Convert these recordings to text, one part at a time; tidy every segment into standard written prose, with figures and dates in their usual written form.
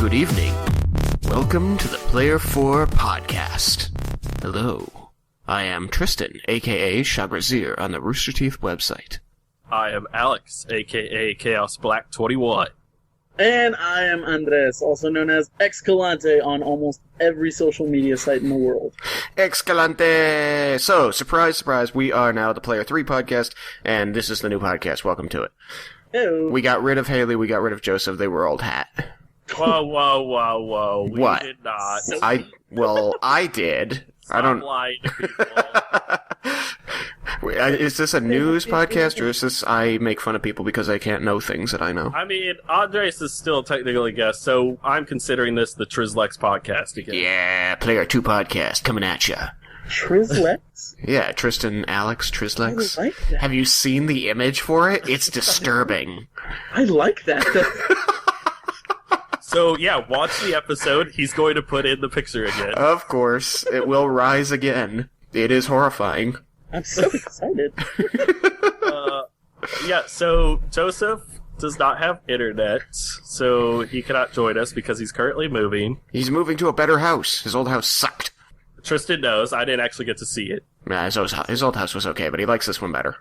Good evening. Welcome to the Player 4 podcast. Hello. I am Tristan, aka Shagrazir, on the Rooster Teeth website. I am Alex, aka Chaos Black 21. And I am Andres, also known as Excalante on almost every social media site in the world. Excalante! So, surprise, surprise, we are now the Player 3 podcast, and this is the new podcast. Welcome to it. Hello. We got rid of Haley, we got rid of Joseph, they were old hat. Whoa. We What? did not. I did. Stop I don't... lying to people. Wait, is this a news podcast, or is this I make fun of people because I can't know things that I know? I mean, Andres is still technically a guest, so I'm considering this the Trislex podcast again. Yeah, Player 2 podcast, coming at ya. Trislex? Yeah, Tristan, Alex, Trislex. I like that. Have you seen the image for it? It's disturbing. I like that. So, yeah, watch the episode. He's going to put in the picture again. Of course, it will rise again. It is horrifying. I'm so excited. Yeah, so Joseph does not have internet, so he cannot join us because he's currently moving. He's moving to a better house. His old house sucked. Tristan knows. I didn't actually get to see it. Nah, his old house was okay, but he likes this one better.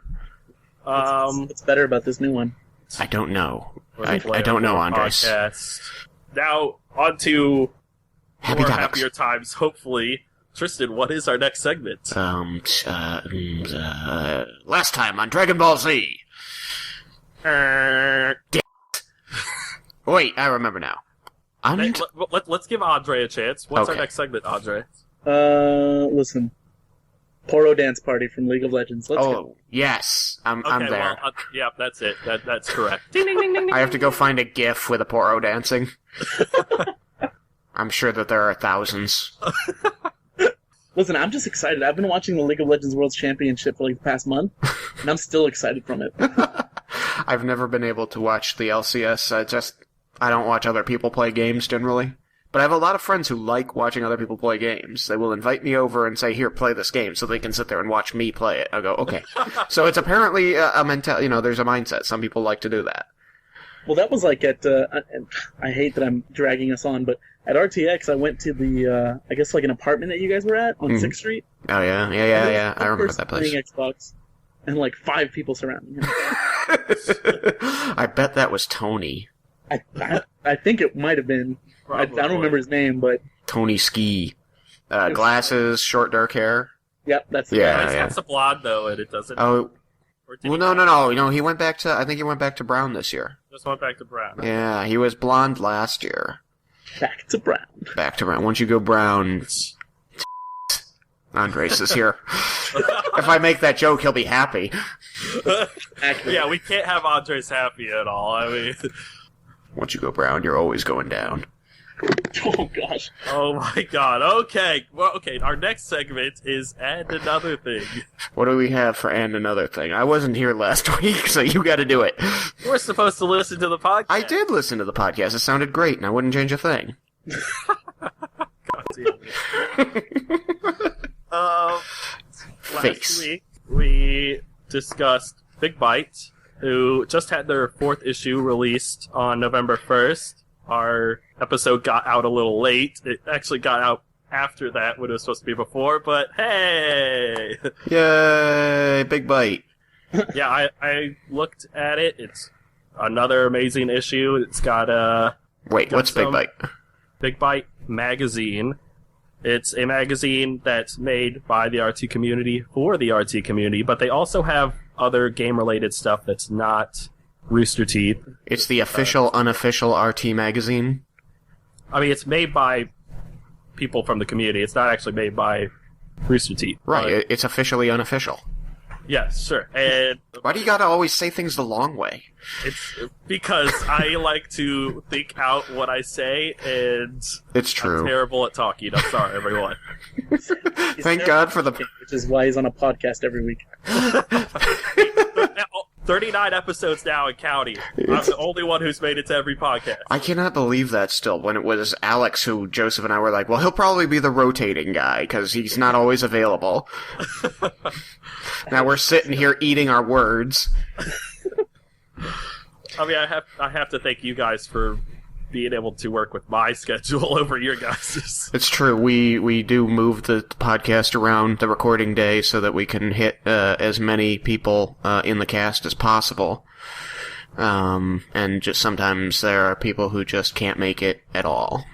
What's better about this new one? I don't know. For the I Player don't know, 4 Andres. podcast. Now, on to Happy more topics. happier times, hopefully. Tristan, what is our next segment? Last time on Dragon Ball Z. Damn it. Wait, I remember now. Let's give Andre a chance. What's our Okay. next segment, Andre? Listen. Poro Dance Party from League of Legends. Let's go. Yes. I'm Okay, there. well, yeah, that's it. That's correct. Ding, ding, ding, ding, ding. I have to go find a GIF with a Poro dancing. I'm sure that there are thousands. Listen, I'm just excited. I've been watching the League of Legends World Championship for like the past month, and I'm still excited from it. I've never been able to watch the LCS. I don't watch other people play games generally. But I have a lot of friends who like watching other people play games. They will invite me over and say, here, play this game, so they can sit there and watch me play it. I go, okay. So it's apparently a there's a mindset. Some people like to do that. Well, that was like at, I hate that I'm dragging us on, but at RTX, I went to the, I guess like an apartment that you guys were at on 6th Street. Oh, yeah. I remember that place. Playing Xbox, and like 5 people surrounding him. I bet that was Tony. I think it might have been. I don't remember his name, but... Tony Ski. Glasses, short dark hair. Yep, that's the Yeah. guy. That's a blonde, though, and it doesn't... Oh, Or did well, he no, he went back to, I think he went back to brown this year. just went back to brown. Yeah, he was blonde last year. Back to Brown. Back to brown. Once you go brown, Andres is here. If I make that joke, he'll be happy. Accurate. Yeah, we can't have Andres happy at all. I mean... Once you go brown, you're always going down. Oh, gosh. Oh my god, okay. Well, okay, our next segment is And Another Thing. What do we have for and another thing? I wasn't here last week, so you gotta do it. We're supposed to listen to the podcast. I did listen to the podcast. It sounded great, and I wouldn't change a thing. God damn it. Last Face. week, we discussed Big Bite, who just had their 4th issue released on November 1st. Our episode got out a little late. It actually got out after that, when it was supposed to be before, but hey! Yay! Big bite. Yeah, I looked at it. It's another amazing issue. It's got Wait, got what's Big some- Bite? Big Bite magazine. It's a magazine that's made by the RT community for the RT community, but they also have other game-related stuff that's not Rooster Teeth. It's the official, unofficial RT magazine. I mean, it's made by people from the community. It's not actually made by Rooster Teeth. Right, it's officially unofficial. Yes, sure. And Why do you gotta always say things the long way? it's because I like to think out what I say, and It's I'm true. terrible at talking. I'm sorry, everyone. Thank God for the... Which is why he's on a podcast every week. 39 episodes now and counting. I'm the only one who's made it to every podcast. I cannot believe that still, when it was Alex who Joseph and I were like, well, he'll probably be the rotating guy, because he's not always available. Now we're sitting here eating our words. I mean, I have to thank you guys for being able to work with my schedule over your guys's. It's true. We do move the podcast around the recording day so that we can hit as many people in the cast as possible. And just sometimes there are people who just can't make it at all.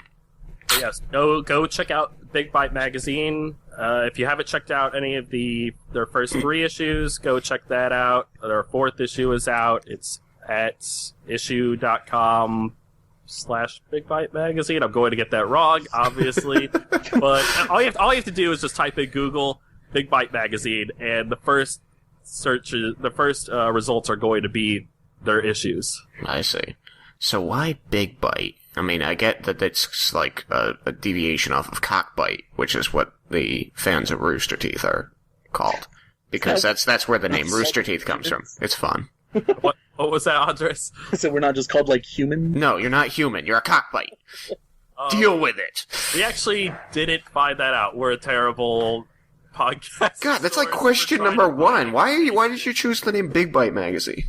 Yes, go check out Big Bite Magazine. If you haven't checked out any of their first 3 issues, go check that out. Their 4th issue is out. It's at issue.com/Big Bite Magazine. I'm going to get that wrong, obviously. But all you have to do is just type in Google Big Bite Magazine, and the first results are going to be their issues. I see. So why Big Bite? I mean, I get that it's like a deviation off of Cockbite, which is what the fans of Rooster Teeth are called. Because that's where the name Rooster Teeth comes from. It's fun. What was that, Andres? So we're not just called, like, human? No, you're not human. You're a Cockbite. Deal with it. We actually didn't find that out. We're a terrible podcast. God, that's like question number 1. Why did you choose the name Big Bite Magazine?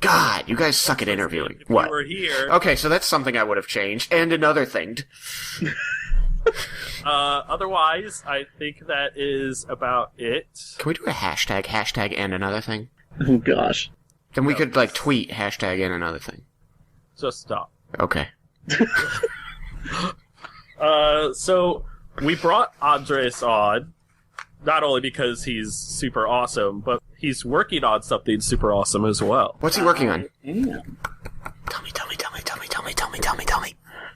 God, you guys suck at interviewing. If What? you were here. Okay, so that's something I would have changed. And another thing. Otherwise, I think that is about it. Can we do a hashtag and another thing? Oh, gosh. Then we could, like, tweet hashtag and another thing. Just stop. Okay. So we brought Andres on, not only because he's super awesome, but he's working on something super awesome as well. What's he working on? Yeah. Tell me.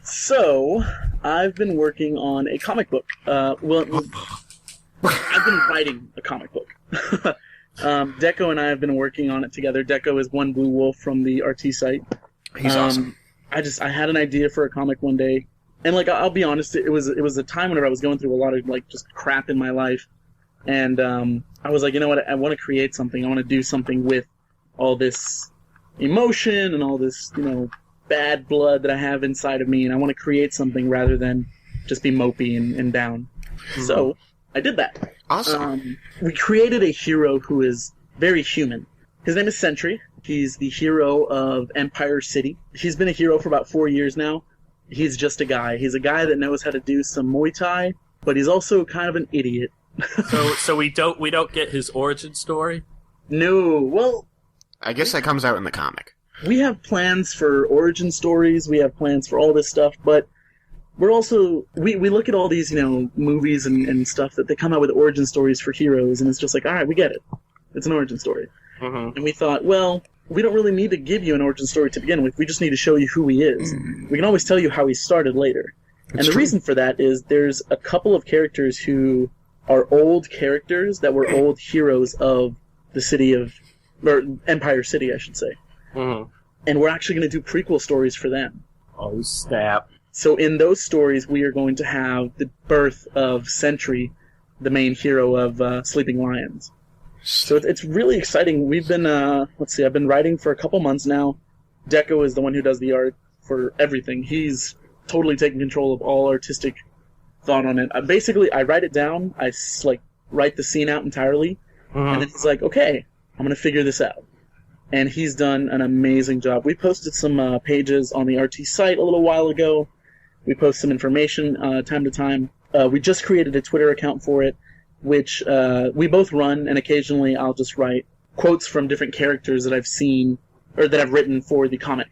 So, I've been working on a comic book. I've been writing a comic book. Deco and I have been working on it together. Deco is One Blue Wolf from the RT site. He's awesome. I had an idea for a comic one day, and like I'll be honest, it was a time whenever I was going through a lot of like just crap in my life, and I was like, you know what, I want to create something. I want to do something with all this emotion and all this, you know, bad blood that I have inside of me, and I want to create something rather than just be mopey and down. Mm-hmm. So I did that. Awesome. We created a hero who is very human. His name is Sentry. He's the hero of Empire City. He's been a hero for about 4 years now. He's just a guy. He's a guy that knows how to do some Muay Thai, but he's also kind of an idiot. So we don't get his origin story? No. Well, I guess that comes out in the comic. We have plans for origin stories. We have plans for all this stuff, but we're also we look at all these, you know, movies and stuff that they come out with origin stories for heroes, and it's just like, all right, we get it. It's an origin story. Mm-hmm. And we thought, well, we don't really need to give you an origin story to begin with. We just need to show you who he is. We can always tell you how he started later. And the reason for that is there's a couple of characters who are old characters that were old heroes of the city of, or Empire City, I should say. Mm-hmm. And we're actually going to do prequel stories for them. Oh, snap. So in those stories, we are going to have the birth of Sentry, the main hero of Sleeping Lions. So it's really exciting. We've been, I've been writing for a couple months now. Deco is the one who does the art for everything. He's totally taking control of all artistic thought on it. Basically, I write it down, I write the scene out entirely, and then he's like, okay, I'm going to figure this out. And he's done an amazing job. We posted some pages on the RT site a little while ago. We post some information time to time. We just created a Twitter account for it, which we both run, and occasionally I'll just write quotes from different characters that I've seen, or that I've written for the comic.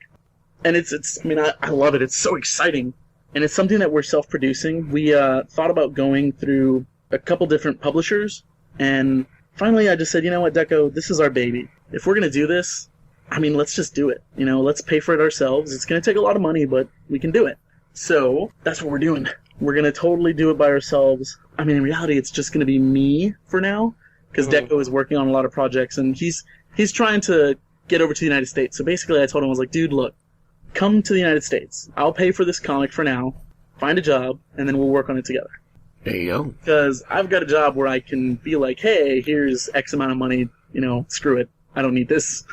And I love it. It's so exciting. And it's something that we're self-producing. We thought about going through a couple different publishers, and finally I just said, you know what, Deco, this is our baby. If we're going to do this, let's just do it. You know, let's pay for it ourselves. It's going to take a lot of money, but we can do it. So that's what we're doing. We're going to totally do it by ourselves. In reality, it's just going to be me for now, because Deco is working on a lot of projects, and he's trying to get over to the United States. So basically I told him, I was like, dude, look, come to the United States. I'll pay for this comic for now, find a job, and then we'll work on it together. There you go. Because I've got a job where I can be like, hey, here's X amount of money, screw it. I don't need this.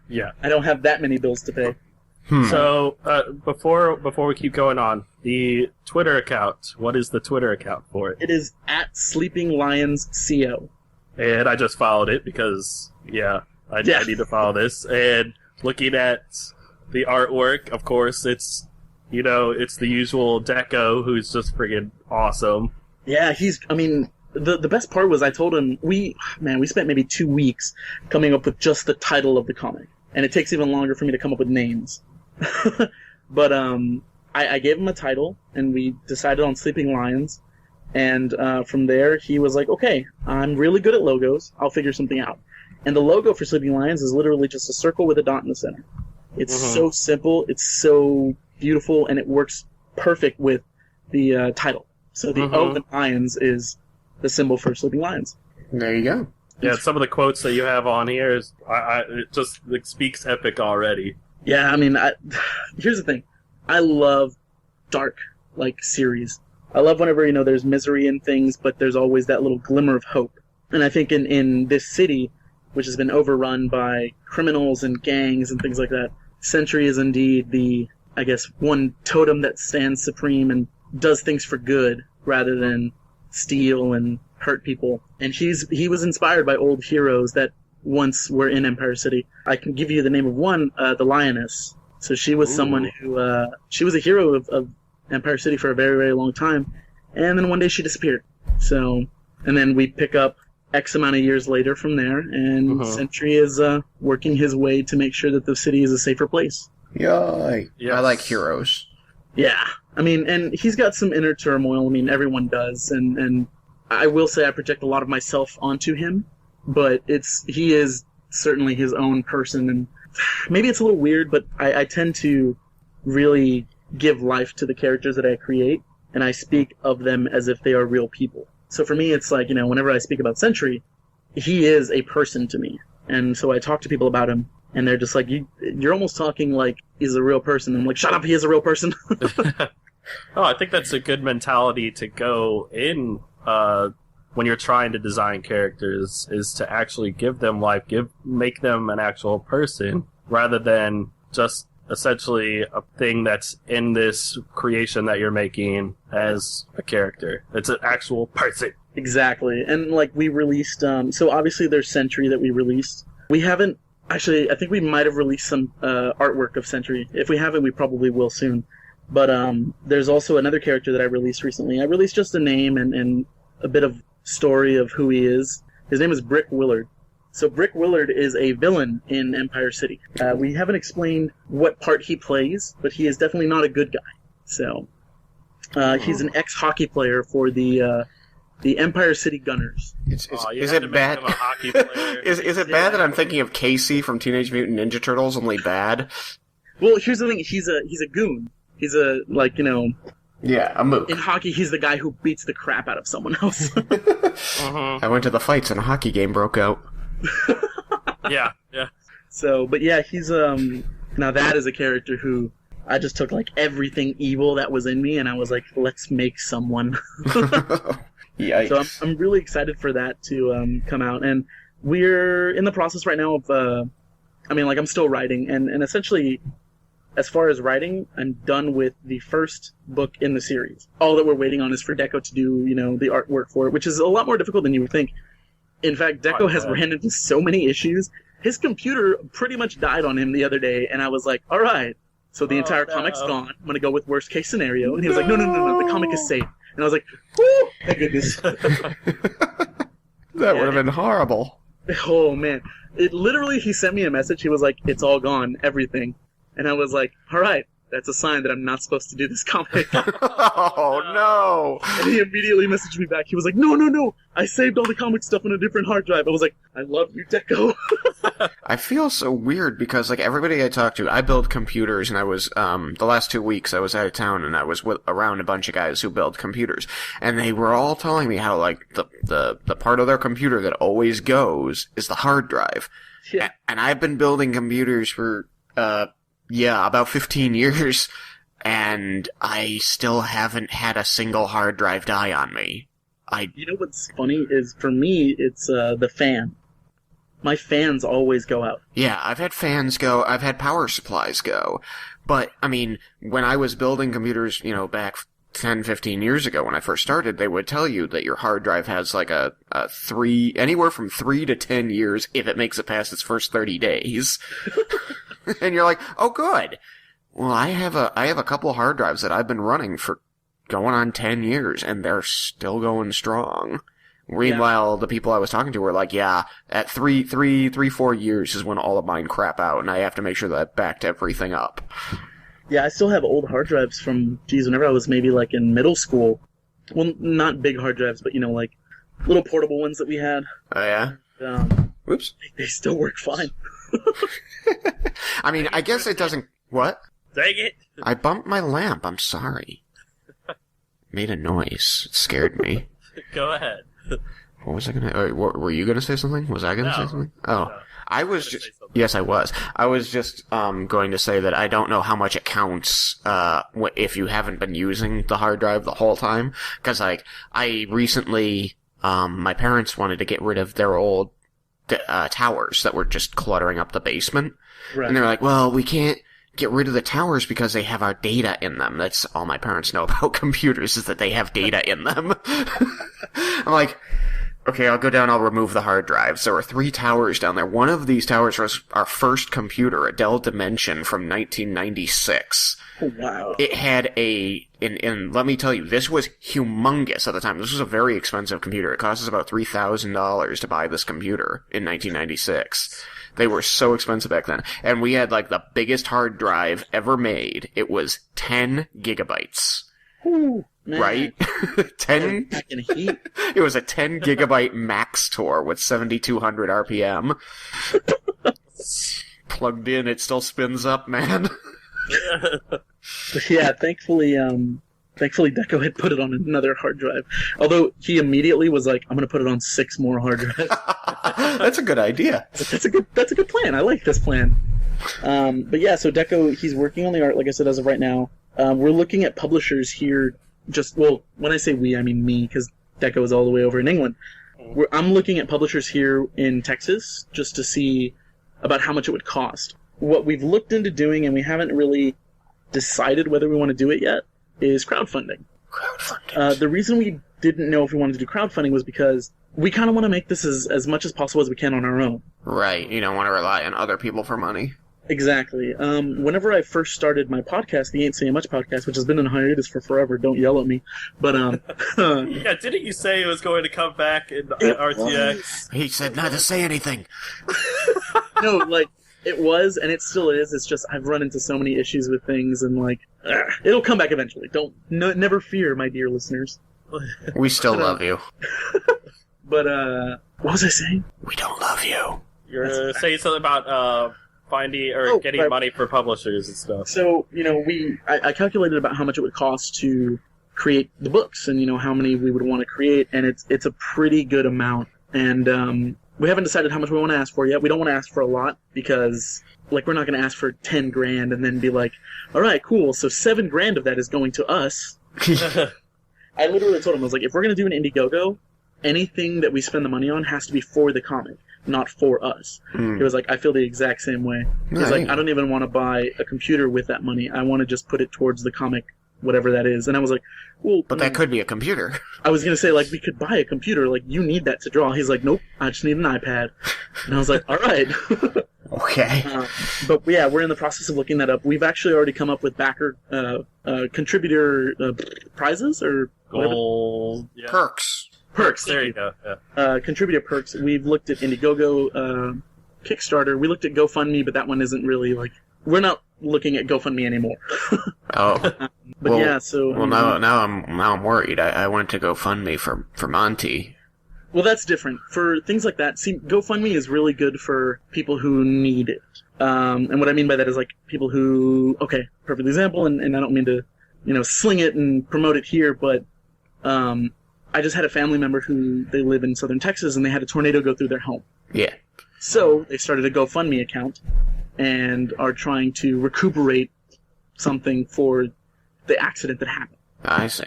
Yeah. I don't have that many bills to pay. So, before we keep going on, the Twitter account, what is the Twitter account for it? It is at Sleeping Lions CO. And I just followed it because, I need to follow this. And looking at The artwork, of course, it's the usual Deco, who's just friggin' awesome. Yeah, the best part was I told him, we spent maybe 2 weeks coming up with just the title of the comic. And it takes even longer for me to come up with names. But I gave him a title, and we decided on Sleeping Lions. And from there, he was like, okay, I'm really good at logos. I'll figure something out. And the logo for Sleeping Lions is literally just a circle with a dot in the center. It's so simple, it's so beautiful, and it works perfect with the title. So the O in Lions is the symbol for Sleeping Lions. There you go. Yeah, some of the quotes that you have on here is it just speaks epic already. Yeah, here's the thing. I love dark, series. I love whenever, there's misery in things, but there's always that little glimmer of hope. And I think in this city, which has been overrun by criminals and gangs and things like that, Sentry is indeed the, one totem that stands supreme and does things for good rather than steal and hurt people. And he was inspired by old heroes that once were in Empire City. I can give you the name of one, the Lioness. So she was someone who, she was a hero of Empire City for a very, very long time. And then one day she disappeared. So, and then we pick up X amount of years later from there, and Sentry is working his way to make sure that the city is a safer place. Yay. Yes. I like heroes. Yeah. And he's got some inner turmoil. Everyone does. And I will say I project a lot of myself onto him, but he is certainly his own person. And maybe it's a little weird, but I tend to really give life to the characters that I create, and I speak of them as if they are real people. So for me, it's like, whenever I speak about Sentry, he is a person to me. And so I talk to people about him, and they're just like, you're almost talking like he's a real person. And I'm like, shut up, he is a real person. I think that's a good mentality to go in when you're trying to design characters, is to actually give them life, make them an actual person, rather than just essentially a thing that's in this creation that you're making as a character. It's an actual person. Exactly. And we released, so obviously there's Sentry that we released. We haven't, actually, I think we might have released some artwork of Sentry. If we haven't, we probably will soon. But there's also another character that I released recently. I released just a name and a bit of story of who he is. His name is Brick Willard. So Brick Willard is a villain in Empire City. We haven't explained what part he plays, but he is definitely not a good guy. So he's an ex-hockey player for the Empire City Gunners. Is it bad? Is it bad that I'm thinking of Casey from Teenage Mutant Ninja Turtles, only bad? Well, here's the thing. He's a goon. He's a Yeah, a mook. In hockey, he's the guy who beats the crap out of someone else. I went to the fights and a hockey game broke out. Yeah. So, but yeah, he's now that is a character who I just took everything evil that was in me, and I was like, let's make someone. Yikes. So I'm really excited for that to come out, and we're in the process right now of I'm still writing, and essentially, as far as writing, I'm done with the first book in the series. All that we're waiting on is for Deco to do the artwork for it, which is a lot more difficult than you would think. In fact, Deco has ran into so many issues. His computer pretty much died on him the other day, and I was like, all right, so the entire comic's gone. I'm going to go with worst case scenario. And he was like, no, the comic is safe. And I was like, whoo, thank goodness. That would have been horrible. Oh, man. He sent me a message. He was like, it's all gone, everything. And I was like, all right. That's a sign that I'm not supposed to do this comic. Oh, no. And he immediately messaged me back. He was like, no. I saved all the comic stuff on a different hard drive. I was like, I love you, Deco. I feel so weird because, everybody I talk to, I build computers, and I was, the last 2 weeks I was out of town, and I was around a bunch of guys who build computers. And they were all telling me how, the part of their computer that always goes is the hard drive. Yeah. And I've been building computers for, about 15 years, and I still haven't had a single hard drive die on me. You know what's funny is, for me, it's the fan. My fans always go out. Yeah, I've had fans go, I've had power supplies go. But, when I was building computers, back 10, 15 years ago when I first started, they would tell you that your hard drive has like a anywhere from 3 to 10 years if it makes it past its first 30 days. And you're like, oh, good. Well, I have a couple of hard drives that I've been running for going on 10 years, and they're still going strong. Meanwhile, the people I was talking to were like, yeah, at 4 years is when all of mine crap out, and I have to make sure that I've backed everything up. Yeah, I still have old hard drives from, whenever I was maybe like in middle school. Well, not big hard drives, but like little portable ones that we had. Oh, yeah? Whoops. They still work fine. I mean, I guess it doesn't... What? Dang it! I bumped my lamp. I'm sorry. Made a noise. It scared me. Go ahead. What was I gonna... were you gonna say something? Was I gonna say something? Oh. No. I was just... Yes, I was. I was just going to say that I don't know how much it counts if you haven't been using the hard drive the whole time. Because, like, I recently... my parents wanted to get rid of their old towers that were just cluttering up the basement. Right. And they were like, well, we can't get rid of the towers because they have our data in them. That's all my parents know about computers, is that they have data in them. I'm like... Okay, I'll go down, I'll remove the hard drives. There were 3 towers down there. One of these towers was our first computer, a Dell Dimension from 1996. Oh, wow. It had and let me tell you, this was humongous at the time. This was a very expensive computer. It cost us about $3,000 to buy this computer in 1996. They were so expensive back then. And we had, like, the biggest hard drive ever made. It was 10 gigabytes. Ooh. Man. Right? 10? It was a 10 gigabyte Max Tor with 7,200 RPM. Plugged in, it still spins up, man. Yeah, thankfully Deco had put it on another hard drive. Although he immediately was like, I'm going to put it on 6 more hard drives. That's a good idea. That's a good plan. I like this plan. But yeah, so Deco, he's working on the art, like I said, as of right now. We're looking at publishers here. When I say we, I mean me, because Deco is all the way over in England. I'm looking at publishers here in Texas just to see about how much it would cost. What we've looked into doing, and we haven't really decided whether we want to do it yet, is crowdfunding. The reason we didn't know if we wanted to do crowdfunding was because we kind of want to make this as much as possible as we can on our own. Right. You don't want to rely on other people for money. Exactly. Whenever I first started my podcast, the Ain't Saying Much podcast, which has been in hiatus for forever, don't yell at me, but yeah, didn't you say it was going to come back in RTX? He said not to say anything. No, like, it was, and it still is. It's just I've run into so many issues with things, and like, it'll come back eventually. Never fear, my dear listeners. We still love you. But what was I saying? We don't love you. You're saying something about finding or getting money for publishers and stuff. So, I calculated about how much it would cost to create the books and, how many we would want to create, and it's a pretty good amount. And we haven't decided how much we want to ask for yet. We don't want to ask for a lot because, like, we're not going to ask for 10 grand and then be like, all right, cool, so 7 grand of that is going to us. I literally told him, I was like, if we're going to do an Indiegogo, anything that we spend the money on has to be for the comic, not for us. It was like, I feel the exact same way. He's like, I don't even want to buy a computer with that money. I want to just put it towards the comic, whatever that is. And I was like, well... But that could be a computer. I was going to say, like, we could buy a computer. Like, you need that to draw. He's like, nope, I just need an iPad. And I was like, all right. Okay. But yeah, we're in the process of looking that up. We've actually already come up with contributor prizes or gold perks. Perks. There you go. Yeah. Contributor perks. We've looked at Indiegogo, Kickstarter. We looked at GoFundMe, but that one isn't really like. We're not looking at GoFundMe anymore. Oh. But well, yeah, so. Well, now I'm worried. I wanted to GoFundMe for Monty. Well, that's different. For things like that, see, GoFundMe is really good for people who need it. And what I mean by that is like people who, okay, perfect example, and I don't mean to, sling it and promote it here, but I just had a family member who, they live in southern Texas, and they had a tornado go through their home. Yeah. So they started a GoFundMe account and are trying to recuperate something for the accident that happened. I see.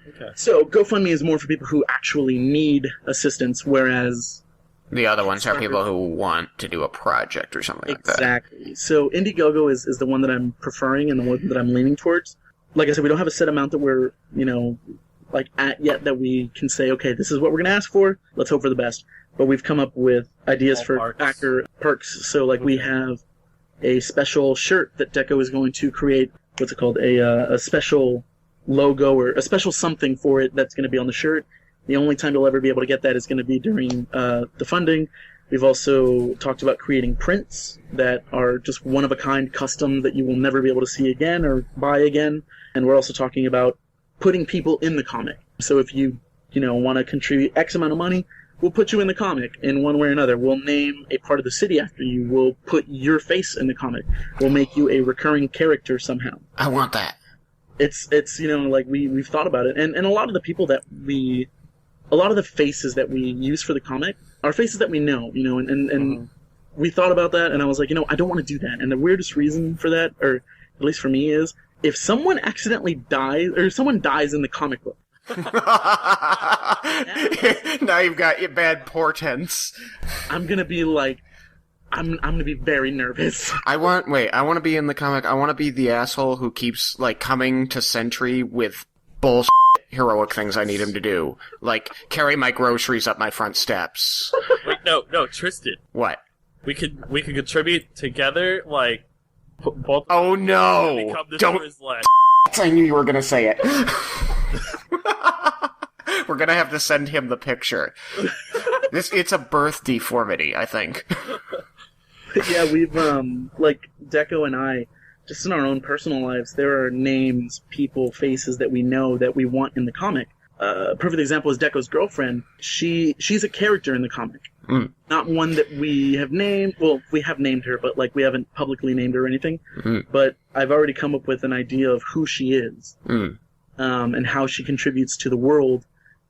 Okay. So GoFundMe is more for people who actually need assistance, whereas the other ones are people who want to do a project or something like that. Exactly. So Indiegogo is the one that I'm preferring and the one that I'm leaning towards. like I said, we don't have a set amount that we're, like at yet that we can say, okay, this is what we're going to ask for. Let's hope for the best. But we've come up with ideas for backer perks. So, like, we have a special shirt that Deco is going to create. What's it called? A special logo or a special something for it that's going to be on the shirt. The only time you'll ever be able to get that is going to be during the funding. We've also talked about creating prints that are just one-of-a-kind custom that you will never be able to see again or buy again. And we're also talking about putting people in the comic. So if you want to contribute X amount of money, we'll put you in the comic in one way or another. We'll name a part of the city after you. We'll put your face in the comic. We'll make you a recurring character somehow. I want that. It's like we've thought about it. And a lot of the people that a lot of the faces that we use for the comic are faces that we know, and we thought about that, and I was like, I don't want to do that. And the weirdest reason for that, or at least for me, is if someone accidentally dies, or someone dies in the comic book. Now you've got your bad portents. I'm gonna be like, I'm gonna be very nervous. I want to be in the comic. I want to be the asshole who keeps, like, coming to Sentry with bullshit heroic things I need him to do. Like, carry my groceries up my front steps. Wait, no, Tristan. What? We could contribute together, like, both. Oh no! Become the Don't. I knew you were gonna say it. We're gonna have to send him the picture. It's a birth deformity, I think. Yeah, we've, like, Deco and I, just in our own personal lives, there are names, people, faces that we know that we want in the comic. A perfect example is Deco's girlfriend. She's a character in the comic. Mm. Not one that we have named. Well, we have named her, but, like, we haven't publicly named her or anything. Mm. But I've already come up with an idea of who she is. Mm. And how she contributes to the world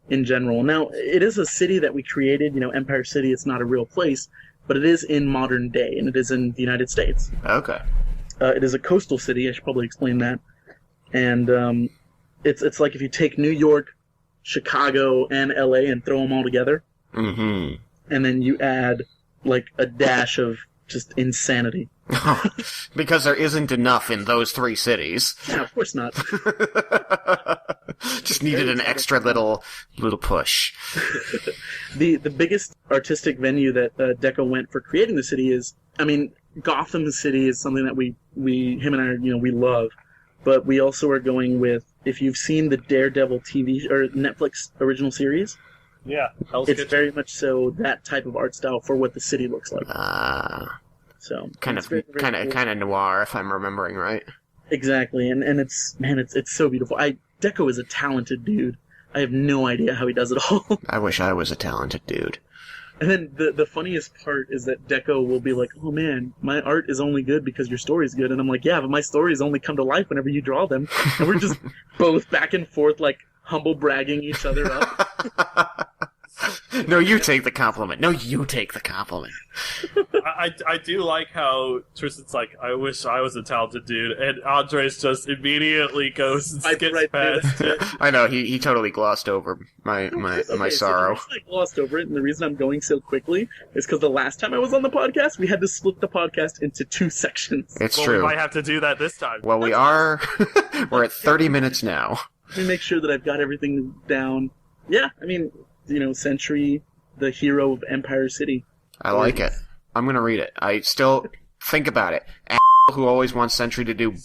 in general. Now, it is a city that we created, Empire City. It's not a real place, but it is in modern day, and it is in the United States. Okay. It is a coastal city. I should probably explain that. And it's like if you take New York, Chicago, and LA and throw them all together, mm-hmm. and then you add, like, a dash of just insanity. Because there isn't enough in those three cities. Yeah, of course not. Just needed an extra little push. The biggest artistic venue that Deco went for creating the city is, Gotham City is something that him and I, we love. But we also are going with, if you've seen the Daredevil TV or Netflix original series, yeah, it's very much so that type of art style for what the city looks like. So kind of noir, if I'm remembering right. Exactly, and it's so beautiful. Deco is a talented dude. I have no idea how he does it all. I wish I was a talented dude. And then the funniest part is that Deco will be like, "Oh man, my art is only good because your story's good," and I'm like, "Yeah, but my stories only come to life whenever you draw them." And we're just both back and forth, like, humble bragging each other up. No, you take the compliment. I do like how Tristan's like, I wish I was a talented dude, and Andres just immediately goes and skips past it. I know, he totally glossed over my sorrow. So I glossed over it, and the reason I'm going so quickly is because the last time I was on the podcast, we had to split the podcast into 2 sections. It's true. We might have to do that this time. Well, we are. We're at 30 minutes now. Let me make sure that I've got everything down. Yeah, Sentry, the hero of Empire City. I like it. I'm gonna read it. I still think about it. Who always wants Sentry to do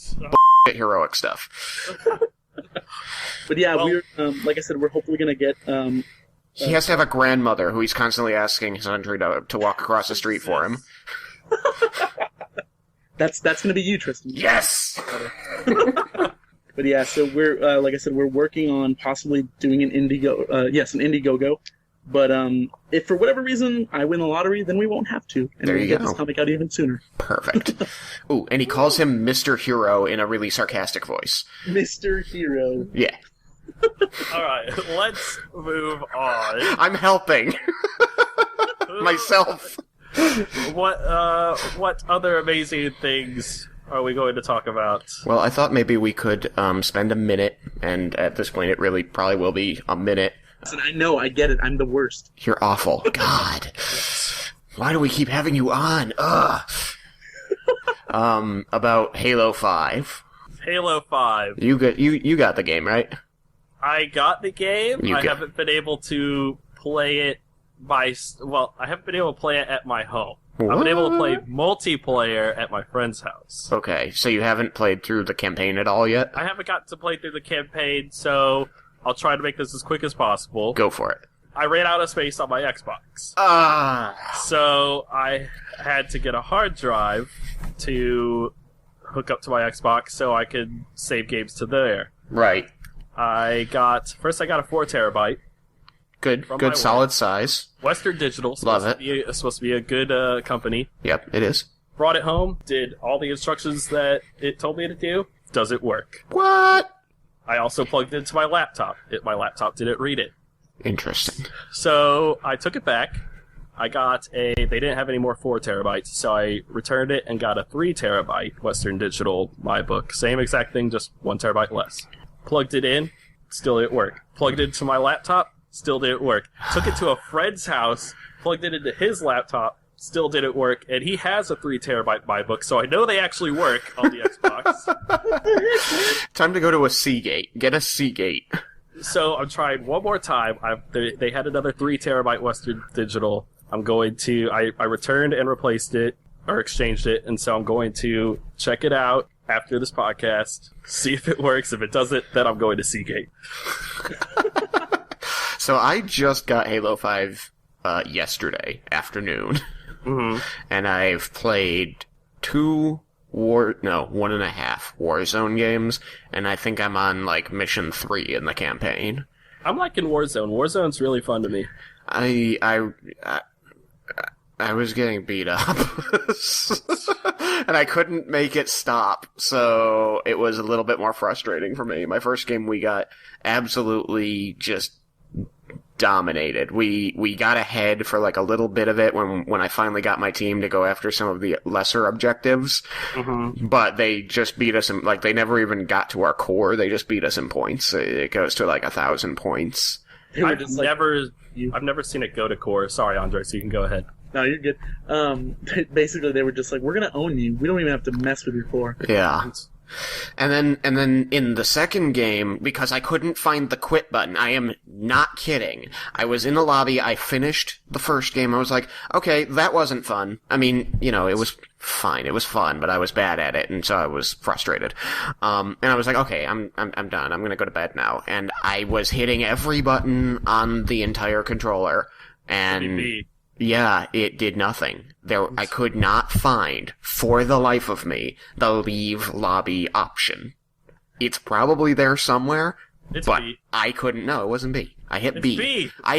heroic stuff. But yeah, we're like I said, we're hopefully gonna get. He has to have a grandmother who he's constantly asking Sentry to walk across the street for him. That's gonna be you, Tristan. Yes. But yeah, so we're like I said, we're working on possibly doing an Indiegogo. But if for whatever reason I win the lottery, then we won't have to, and we'll get this comic out even sooner. Perfect. Ooh, and he calls him Mr. Hero in a really sarcastic voice. Mr. Hero. Yeah. All right, let's move on. I'm helping myself. What other amazing things are we going to talk about? Well, I thought maybe we could spend a minute, and at this point it really probably will be a minute. Listen, I know, I get it, I'm the worst. You're awful. God. Why do we keep having you on? Ugh. About Halo 5. Halo 5. You got the game, right? I got the game. I haven't been able to play it I haven't been able to play it at my home. What? I've been able to play multiplayer at my friend's house. Okay, so you haven't played through the campaign at all yet? I haven't got to play through the campaign, so I'll try to make this as quick as possible. Go for it. I ran out of space on my Xbox. So I had to get a hard drive to hook up to my Xbox so I could save games to there. Right. I got a 4 terabyte. Good solid size. Western Digital. Love it. It's supposed to be a good company. Yep, it is. Brought it home, did all the instructions that it told me to do. Does it work? What? I also plugged it into my laptop. My laptop didn't read it. Interesting. So I took it back. They didn't have any more 4 terabytes, so I returned it and got a 3 terabyte Western Digital MyBook. Same exact thing, just 1 terabyte less. Plugged it in, still didn't work. Plugged it into my laptop, still didn't work. Took it to a friend's house, plugged it into his laptop, still didn't work, and he has a 3 terabyte MyBook, so I know they actually work on the Xbox. Time to go to a Seagate. Get a Seagate. So I'm trying one more time. They had another 3 terabyte Western Digital. I returned and replaced it, or exchanged it, and so I'm going to check it out after this podcast, see if it works. If it doesn't, then I'm going to Seagate. So I just got Halo 5 yesterday afternoon, and I've played 1.5 Warzone games, and I think I'm on like mission 3 in the campaign. I'm liking Warzone. Warzone's really fun to me. I was getting beat up, and I couldn't make it stop, so it was a little bit more frustrating for me. My first game, we got absolutely just dominated. We got ahead for like a little bit of it when I finally got my team to go after some of the lesser objectives, but they just beat us in, like, they never even got to our core. They just beat us in points. It goes to like 1,000 points. I've never seen it go to core. Sorry, Andre, so you can go ahead. No, you're good. Basically, they were just like, we're going to own you. We don't even have to mess with your core. Yeah. And then in the second game, because I couldn't find the quit button, I am not kidding. I was in the lobby, I finished the first game, I was like, okay, that wasn't fun. I mean, it was fine, it was fun, but I was bad at it, and so I was frustrated. And I was like, okay, I'm done, I'm gonna go to bed now. And I was hitting every button on the entire controller, and yeah, it did nothing. I could not find, for the life of me, the leave lobby option. It's probably there somewhere, but B. I couldn't. No, it wasn't B. I hit B. I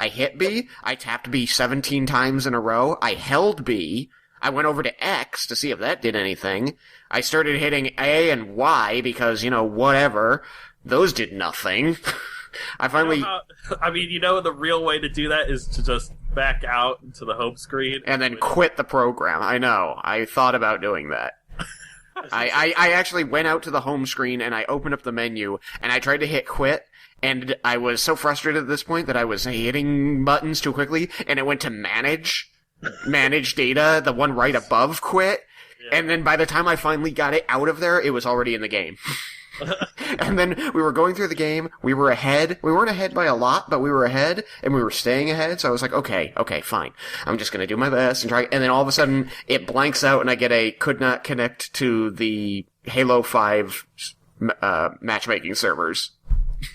hit B. I tapped B 17 times in a row. I held B. I went over to X to see if that did anything. I started hitting A and Y because, whatever. Those did nothing. I finally... the real way to do that is to just back out into the home screen. And then quit the program. I know. I thought about doing that. I actually went out to the home screen and I opened up the menu and I tried to hit quit, and I was so frustrated at this point that I was hitting buttons too quickly, and it went to manage data, the one right above quit. Yeah. And then by the time I finally got it out of there, it was already in the game. And then we were going through the game, we were ahead, we weren't ahead by a lot, but we were ahead, and we were staying ahead, so I was like, okay, fine, I'm just gonna do my best and try, and then all of a sudden, it blanks out and I get a could not connect to the Halo 5, matchmaking servers.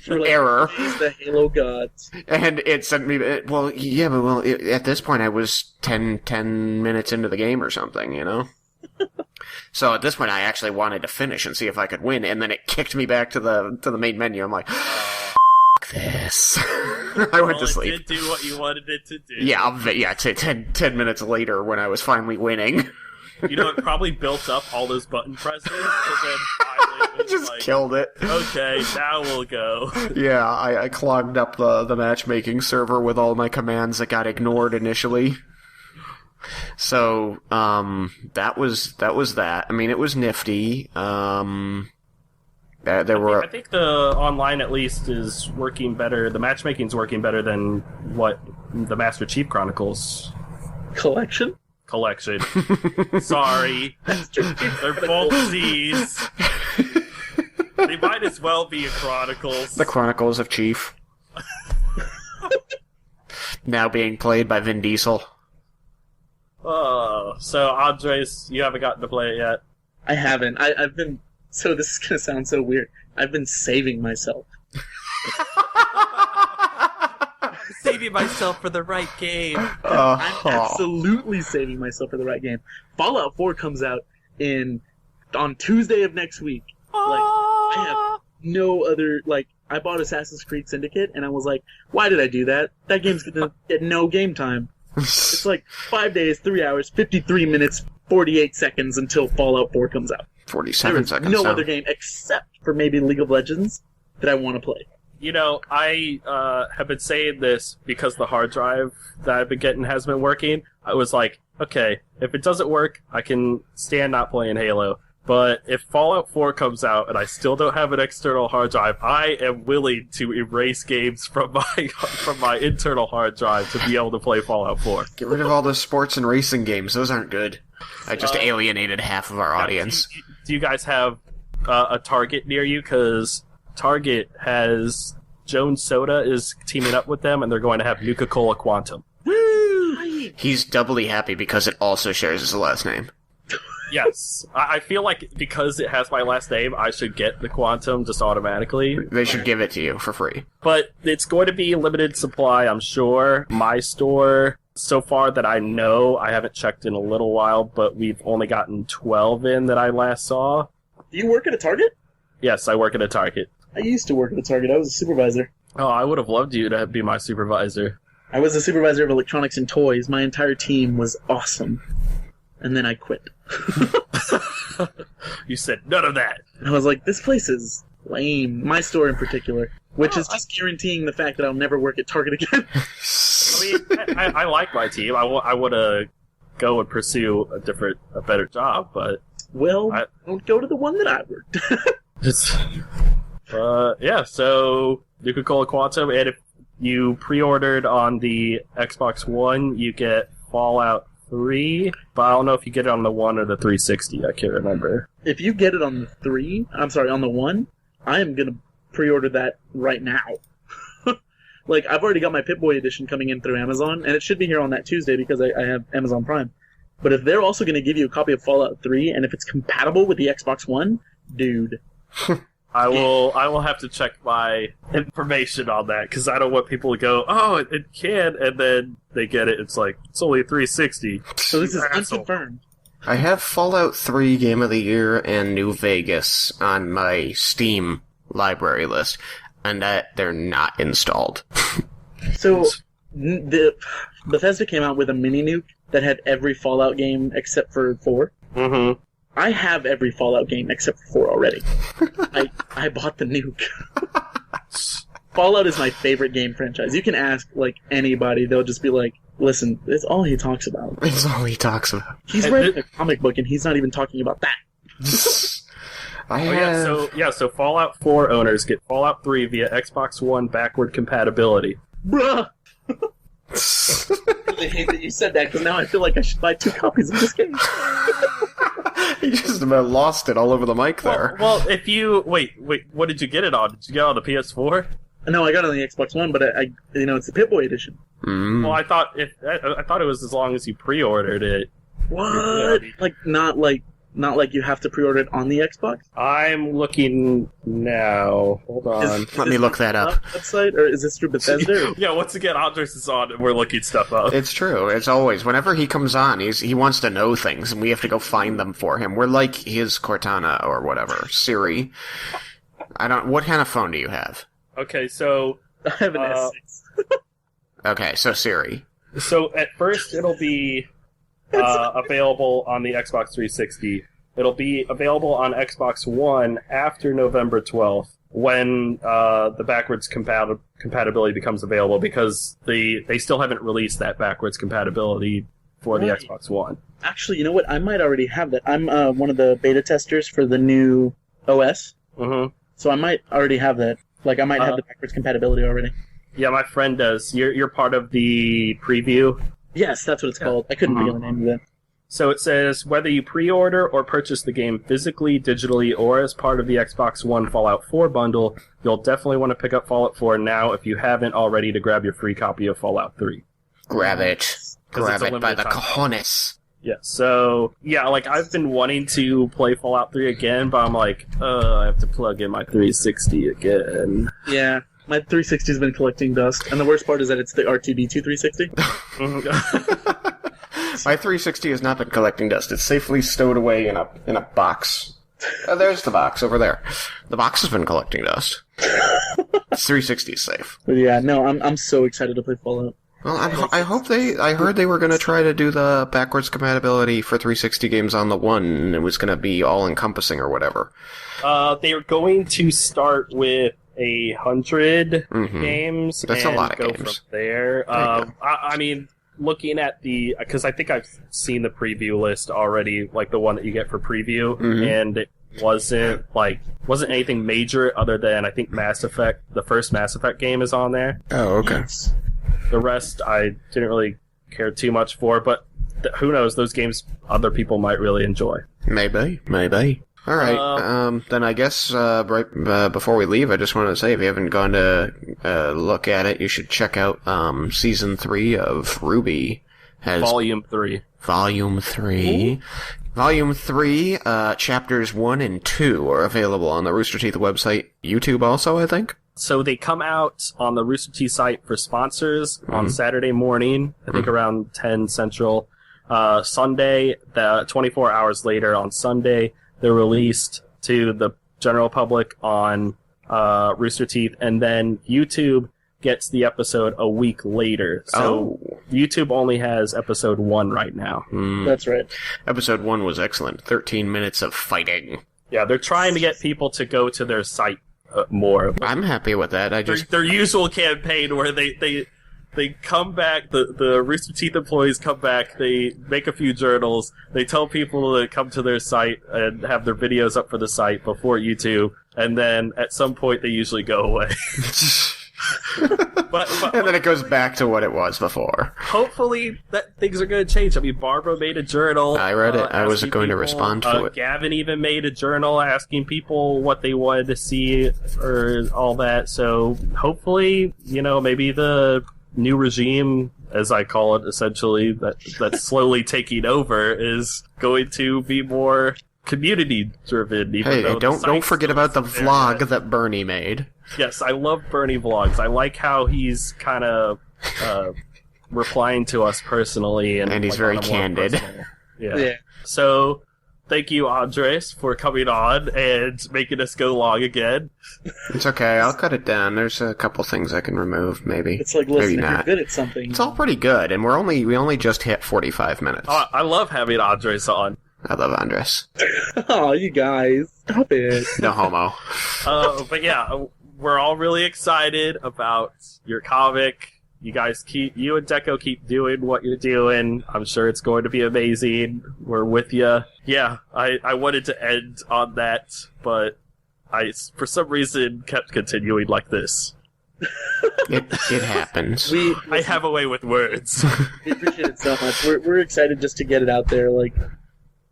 Error. The Halo gods. And it sent me, at this point I was 10 minutes into the game or something, So at this point, I actually wanted to finish and see if I could win, and then it kicked me back to the main menu. I'm like, fuck this. I went to sleep. It did do what you wanted it to do. Yeah, 10 minutes later when I was finally winning. It probably built up all those button presses, and then finally it was just killed it. Okay, now we'll go. Yeah, I clogged up the matchmaking server with all my commands that got ignored initially. So, that was that. I mean, it was nifty. I think the online, at least, is working better. The matchmaking's working better than what the Master Chief Chronicles collection. Sorry. They're both Z's. might as well be a Chronicles. The Chronicles of Chief. Now being played by Vin Diesel. Oh, so Andres, you haven't gotten to play it yet? I haven't. I've been... So this is going to sound so weird. I've been saving myself. Saving myself for the right game. I'm absolutely saving myself for the right game. Fallout 4 comes out on Tuesday of next week. I have no other... I bought Assassin's Creed Syndicate, and I was like, why did I do that? That game's going to get no game time. It's 5 days, 3 hours, 53 minutes, 48 seconds until Fallout 4 comes out. 47 seconds. No other game except for maybe League of Legends that I want to play. I have been saying this because the hard drive that I've been getting has been working. I was like, okay, if it doesn't work, I can stand not playing Halo. But if Fallout 4 comes out and I still don't have an external hard drive, I am willing to erase games from my internal hard drive to be able to play Fallout 4. Get rid of all those sports and racing games. Those aren't good. I just alienated half of our audience. Do you guys have a Target near you? Because Target has... Jones Soda is teaming up with them, and they're going to have Nuka-Cola Quantum. Woo! He's doubly happy because it also shares his last name. Yes. I feel like because it has my last name, I should get the Quantum just automatically. They should give it to you for free. But it's going to be limited supply, I'm sure. My store, so far that I know, I haven't checked in a little while, but we've only gotten 12 in that I last saw. Do you work at a Target? Yes, I work at a Target. I used to work at a Target. I was a supervisor. Oh, I would have loved you to be my supervisor. I was a supervisor of electronics and toys. My entire team was awesome. And then I quit. You said none of that. I was like, this place is lame. My store in particular. Which is just guaranteeing the fact that I'll never work at Target again. I like my team. I want to go and pursue a better job, but... Well, don't go to the one that I worked. So Nuka-Cola Quantum, and if you pre-ordered on the Xbox One, you get Fallout 3, but I don't know if you get it on the 1 or the 360, I can't remember. If you get it on the 1, I am going to pre-order that right now. I've already got my Pip-Boy edition coming in through Amazon, and it should be here on that Tuesday because I have Amazon Prime. But if they're also going to give you a copy of Fallout 3, and if it's compatible with the Xbox One, dude... I will have to check my information on that, because I don't want people to go, oh, it can, and then they get it, it's like, it's only 360. So this is unconfirmed. I have Fallout 3 Game of the Year and New Vegas on my Steam library list, and they're not installed. So, Bethesda came out with a mini nuke that had every Fallout game except for 4. Mm-hmm. I have every Fallout game except for 4 already. I bought the nuke. Fallout is my favorite game franchise. You can ask, anybody, they'll just be like, listen, it's all he talks about. It's all he talks about. He's writing a comic book, and he's not even talking about that. So Fallout 4 owners get Fallout 3 via Xbox One backward compatibility. Bruh! I really hate that you said that, because now I feel like I should buy 2 copies of this game. You just about lost it all over the mic there. Well, if you... Wait, what did you get it on? Did you get it on the PS4? No, I got it on the Xbox One, but it's the Pip-Boy edition. Mm. Well, I thought it was as long as you pre-ordered it. What? Not like you have to pre-order it on the Xbox? I'm looking now. Hold on. Let me look that up. Website, or is this through Bethesda? Yeah, once again, Andres is on, and we're looking stuff up. It's true. It's always. Whenever he comes on, he wants to know things, and we have to go find them for him. We're like his Cortana or whatever. Siri. What kind of phone do you have? Okay, so... I have an S6. Okay, so Siri. So at first it'll be available on the Xbox 360. It'll be available on Xbox One after November 12th, when the backwards compatibility becomes available, because they still haven't released that backwards compatibility for the Xbox One. Actually, you know what? I might already have that. I'm one of the beta testers for the new OS. Mm-hmm. So I might already have that. I might have the backwards compatibility already. Yeah, my friend does. You're part of the preview? Yes, that's what it's called. I couldn't think of the name of it. So it says, whether you pre-order or purchase the game physically, digitally, or as part of the Xbox One Fallout 4 bundle, you'll definitely want to pick up Fallout 4 now if you haven't already to grab your free copy of Fallout 3. Grab it. Grab it by the time. cojones. Yeah, so, yeah, like, I've been wanting to play Fallout 3 again, but I'm like, I have to plug in my 360 again. Yeah, my 360's been collecting dust, and the worst part is that it's the RTD2 360. My 360 has not been collecting dust. It's safely stowed away in a box. There's the box over there. The box has been collecting dust. 360 is safe. But yeah, no, I'm so excited to play Fallout. Well, I hope they... I heard they were going to try to do the backwards compatibility for 360 games on the One, and it was going to be all-encompassing or whatever. They are going to start with 100 games. That's and a lot of go games. From there. I mean, looking at the... Because I think I've seen the preview list already, like the one that you get for preview, and it wasn't anything major other than, I think, Mass Effect. The first Mass Effect game is on there. Oh, okay. Yes. The rest I didn't really care too much for, but who knows? Those games other people might really enjoy. Maybe. All right. Then I guess before we leave, I just wanted to say if you haven't gone to look at it, you should check out Season 3 of RWBY. Volume 3. Volume 3. Ooh. Volume 3, Chapters 1 and 2 are available on the Rooster Teeth website. YouTube also, I think. So they come out on the Rooster Teeth site for sponsors on Saturday morning, I think around 10 Central. Sunday, 24 hours later on Sunday, they're released to the general public on Rooster Teeth, and then YouTube gets the episode a week later. So YouTube only has episode 1 right now. That's right. Episode 1 was excellent. 13 minutes of fighting. Yeah, they're trying to get people to go to their site more. I'm happy with that. Their usual campaign where they come back, the Rooster Teeth employees come back, they make a few journals, they tell people to come to their site and have their videos up for the site before YouTube, and then at some point they usually go away. but and then it goes back to what it was before. Hopefully that things are going to change. I mean, Barbara made a journal. I read it. I was going to respond to it. Gavin even made a journal asking people what they wanted to see or all that. So hopefully, maybe the new regime, as I call it, essentially, that's slowly taking over, is going to be more community-driven. Hey, don't forget about the vlog that Bernie made. Yes, I love Bernie vlogs. I like how he's kind of replying to us personally. And he's very candid. Yeah. So, thank you, Andres, for coming on and making us go long again. It's okay. I'll cut it down. There's a couple things I can remove, maybe. It's like, listen, if you're good at something. It's all pretty good, and we only just hit 45 minutes. Oh, I love having Andres on. I love Andres. Oh, you guys. Stop it. No homo. But yeah, we're all really excited about your comic. You and Deco keep doing what you're doing. I'm sure it's going to be amazing. We're with you. Yeah, I wanted to end on that, but I, for some reason, kept continuing like this. It happens. I have a way with words. We appreciate it so much. We're excited just to get it out there. Like,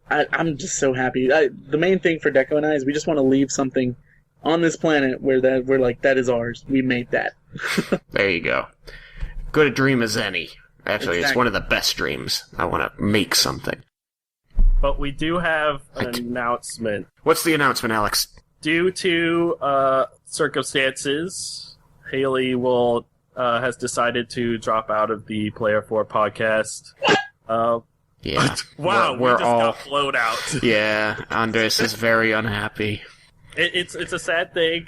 I'm just so happy. The main thing for Deco and I is we just want to leave something on this planet where we're like, that is ours. We made that. There you go. Good a dream as any. Actually, Exactly. It's one of the best dreams. I want to make something. But we do have an announcement. What's the announcement, Alex? Due to circumstances, Haley has decided to drop out of the Player 4 podcast. Yeah. Wow, we're we just all got blown out. Yeah, Andres is very unhappy. It's a sad thing.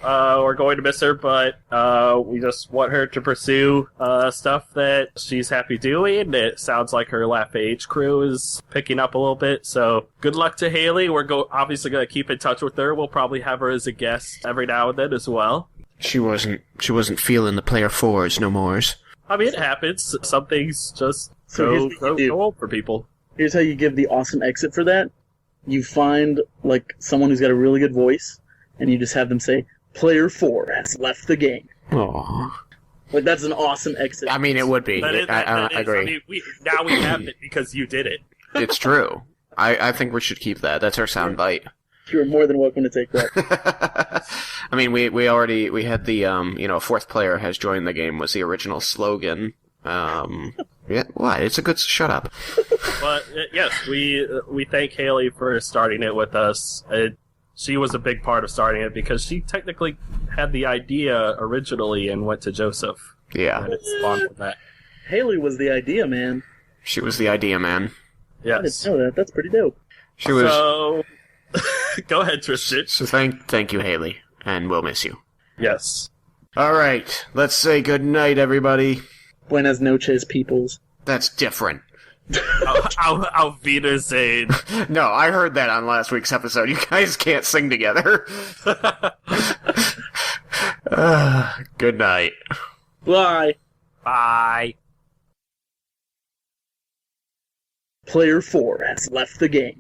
We're going to miss her, but we just want her to pursue stuff that she's happy doing. It sounds like her Laugh Age crew is picking up a little bit, so good luck to Haley. We're obviously going to keep in touch with her. We'll probably have her as a guest every now and then as well. She wasn't feeling the Player 4s no mores. I mean, it happens. Some things just So go old for people. Here's how you give the awesome exit for that. You find, like, someone who's got a really good voice, and you just have them say, Player 4 has left the game. Aww. Like, that's an awesome exit. I mean, it would be. I agree. I mean, now we have it because you did it. It's true. I think we should keep that. That's our soundbite. You're more than welcome to take that. I mean, we had the fourth player has joined the game was the original slogan. Yeah, what? It's a good shut up. But yes, we thank Haley for starting it with us. She was a big part of starting it because she technically had the idea originally and went to Joseph. Yeah. And it spawned from that. Haley was the idea, man. She was the idea man. I Yes. didn't know that. That's pretty dope. She was. So, go ahead, Tristan. So thank you, Haley, and we'll miss you. Yes. All right, let's say good night, everybody. Buenas noches, peoples. That's different. Auf Wiedersehen. No, I heard that on last week's episode. You guys can't sing together. Good night. Bye. Bye. Player 4 has left the game.